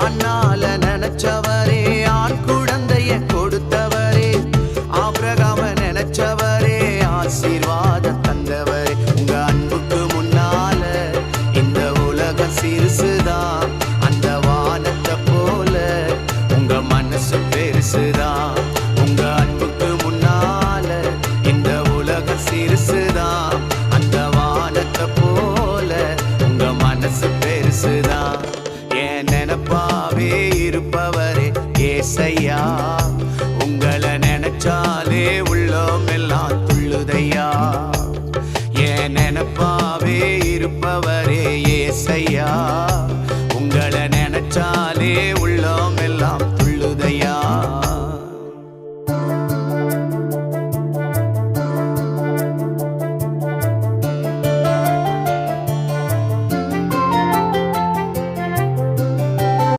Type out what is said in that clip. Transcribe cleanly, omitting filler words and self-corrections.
அண்ணால நினைச்சவரே, ஆண் குழந்தைய கொடுத்தவரே, ஆபிரகாம நினைச்சவரே, ஆசீர்வாதம் தந்தவரே. உங்க அன்புக்கு முன்னால இந்த உலகம் சிறுசுதான், அந்த வானத்தை போல உங்க மனசு பெருசுதான். உங்க அன்புக்கு முன்னால இந்த உலகம் சிறுசுதான், அந்த வானத்தை போல உங்க மனசு பெருசுதான். என் நினைப்பாவே இருப்பவரே ஏசையா, உங்களை நினைச்சாலே உள்ளம் எல்லாம் துள்ளுதையா. என் நினைப்பாவே இருப்பவரே ஏசையா, உங்களை நினைச்சாலே